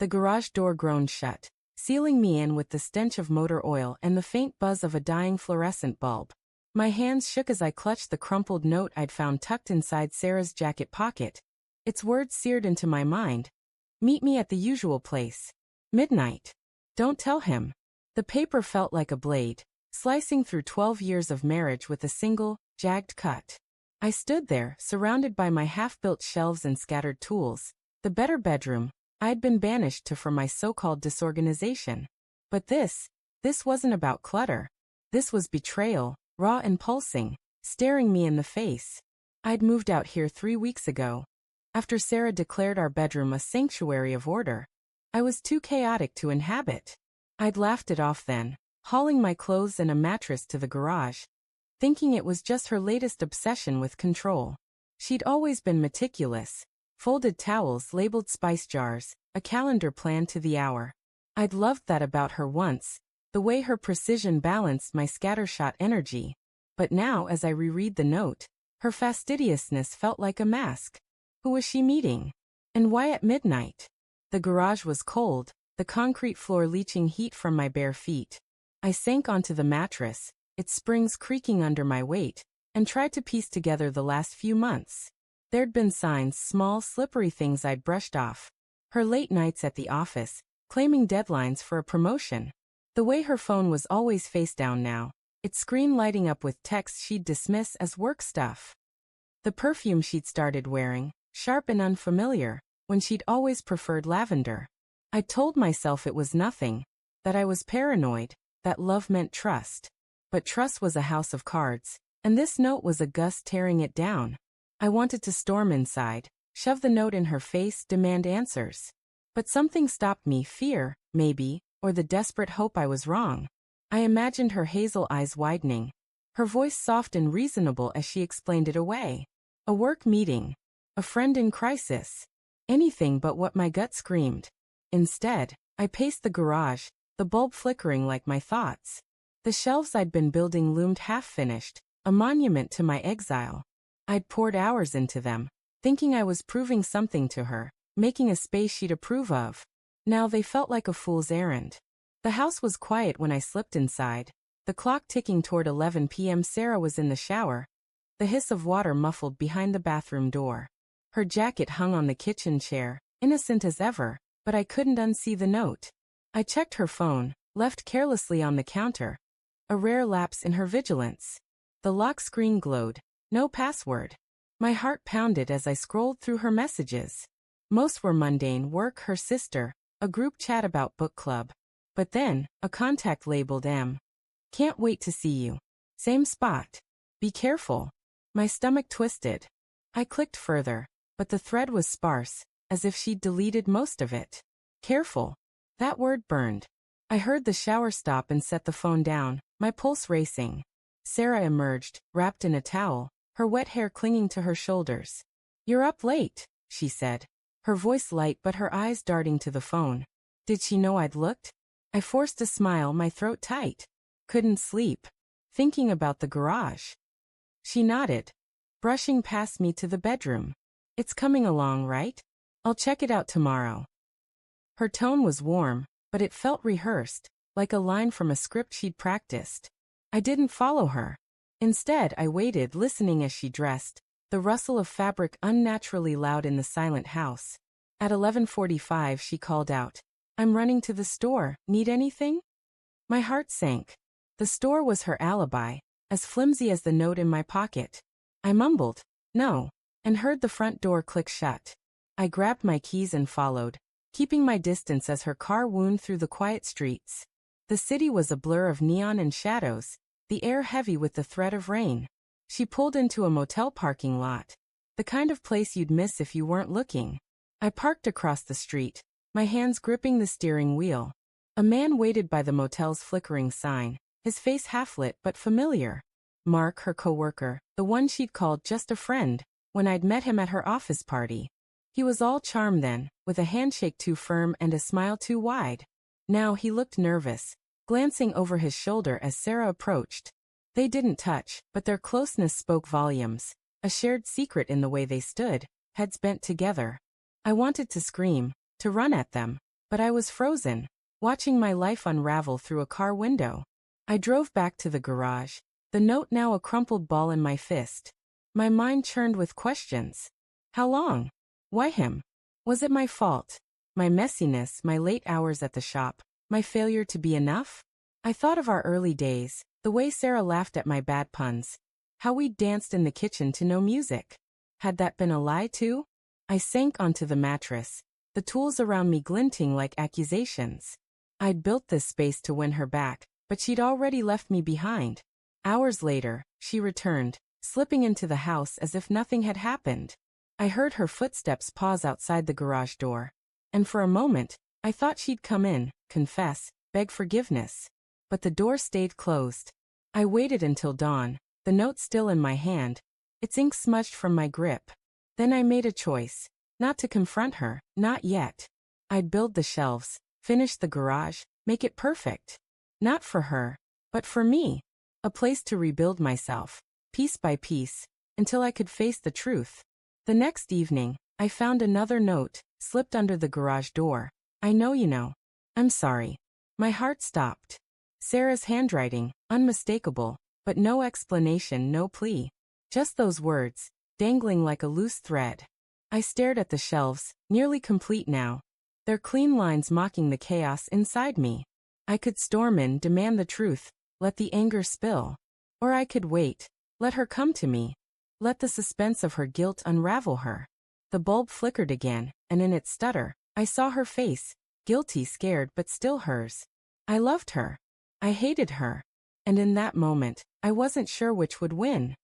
The garage door groaned shut, sealing me in with the stench of motor oil and the faint buzz of a dying fluorescent bulb. My hands shook as I clutched the crumpled note I'd found tucked inside Sarah's jacket pocket. Its words seared into my mind. Meet me at the usual place. Midnight. Don't tell him. The paper felt like a blade, slicing through 12 years of marriage with a single, jagged cut. I stood there, surrounded by my half-built shelves and scattered tools. The better bedroom I'd been banished to for my so-called disorganization. But this wasn't about clutter. This was betrayal, raw and pulsing, staring me in the face. I'd moved out here 3 weeks ago, after Sarah declared our bedroom a sanctuary of order. I was too chaotic to inhabit. I'd laughed it off then, hauling my clothes and a mattress to the garage, thinking it was just her latest obsession with control. She'd always been meticulous. Folded towels labeled spice jars, a calendar planned to the hour. I'd loved that about her once, the way her precision balanced my scattershot energy. But now as I reread the note, her fastidiousness felt like a mask. Who was she meeting? And why at midnight? The garage was cold, the concrete floor leaching heat from my bare feet. I sank onto the mattress, its springs creaking under my weight, and tried to piece together the last few months. There'd been signs, small, slippery things I'd brushed off. Her late nights at the office, claiming deadlines for a promotion. The way her phone was always face down now, its screen lighting up with texts she'd dismiss as work stuff. The perfume she'd started wearing, sharp and unfamiliar, when she'd always preferred lavender. I told myself it was nothing, that I was paranoid, that love meant trust. But trust was a house of cards, and this note was a gust tearing it down. I wanted to storm inside, shove the note in her face, demand answers. But something stopped me, fear, maybe, or the desperate hope I was wrong. I imagined her hazel eyes widening, her voice soft and reasonable as she explained it away. A work meeting. A friend in crisis. Anything but what my gut screamed. Instead, I paced the garage, the bulb flickering like my thoughts. The shelves I'd been building loomed half-finished, a monument to my exile. I'd poured hours into them, thinking I was proving something to her, making a space she'd approve of. Now they felt like a fool's errand. The house was quiet when I slipped inside, the clock ticking toward 11 p.m. Sarah was in the shower, the hiss of water muffled behind the bathroom door. Her jacket hung on the kitchen chair, innocent as ever, but I couldn't unsee the note. I checked her phone, left carelessly on the counter. A rare lapse in her vigilance. The lock screen glowed. No password. My heart pounded as I scrolled through her messages. Most were mundane: work, her sister, a group chat about book club. But then, a contact labeled M. Can't wait to see you. Same spot. Be careful. My stomach twisted. I clicked further, but the thread was sparse, as if she'd deleted most of it. Careful. That word burned. I heard the shower stop and set the phone down, my pulse racing. Sarah emerged, wrapped in a towel, her wet hair clinging to her shoulders. You're up late, she said, her voice light but her eyes darting to the phone. Did she know I'd looked? I forced a smile, my throat tight. Couldn't sleep. Thinking about the garage. She nodded, brushing past me to the bedroom. It's coming along, right? I'll check it out tomorrow. Her tone was warm, but it felt rehearsed, like a line from a script she'd practiced. I didn't follow her. Instead, I waited, listening as she dressed, the rustle of fabric unnaturally loud in the silent house. At 11:45 she called out, I'm running to the store, need anything? My heart sank. The store was her alibi, as flimsy as the note in my pocket. I mumbled, no, and heard the front door click shut. I grabbed my keys and followed, keeping my distance as her car wound through the quiet streets. The city was a blur of neon and shadows, the air heavy with the threat of rain. She pulled into a motel parking lot, the kind of place you'd miss if you weren't looking. I parked across the street, my hands gripping the steering wheel. A man waited by the motel's flickering sign, his face half-lit but familiar. Mark, her coworker, the one she'd called just a friend, when I'd met him at her office party. He was all charm then, with a handshake too firm and a smile too wide. Now he looked nervous, glancing over his shoulder as Sarah approached. They didn't touch, but their closeness spoke volumes, a shared secret in the way they stood, heads bent together. I wanted to scream, to run at them, But I was frozen, watching my life unravel through a car window. I drove back to the garage, the note now a crumpled ball in my fist. My mind churned with questions. How long? Why him? Was it my fault? My messiness, my late hours at the shop, my failure to be enough? I thought of our early days, the way Sarah laughed at my bad puns, how we danced in the kitchen to no music. Had that been a lie too? I sank onto the mattress, the tools around me glinting like accusations. I'd built this space to win her back, but she'd already left me behind. Hours later, she returned, slipping into the house as if nothing had happened. I heard her footsteps pause outside the garage door. And for a moment, I thought she'd come in, confess, beg forgiveness. But the door stayed closed. I waited until dawn, the note still in my hand, its ink smudged from my grip. Then I made a choice. Not to confront her, not yet. I'd build the shelves, finish the garage, make it perfect. Not for her, but for me. A place to rebuild myself, piece by piece, until I could face the truth. The next evening, I found another note, slipped under the garage door. I know you know. I'm sorry. My heart stopped. Sarah's handwriting, unmistakable, but no explanation, no plea. Just those words, dangling like a loose thread. I stared at the shelves, nearly complete now, their clean lines mocking the chaos inside me. I could storm in, demand the truth, let the anger spill. Or I could wait, let her come to me. Let the suspense of her guilt unravel her. The bulb flickered again, and in its stutter, I saw her face, guilty, scared, but still hers. I loved her. I hated her. And in that moment, I wasn't sure which would win.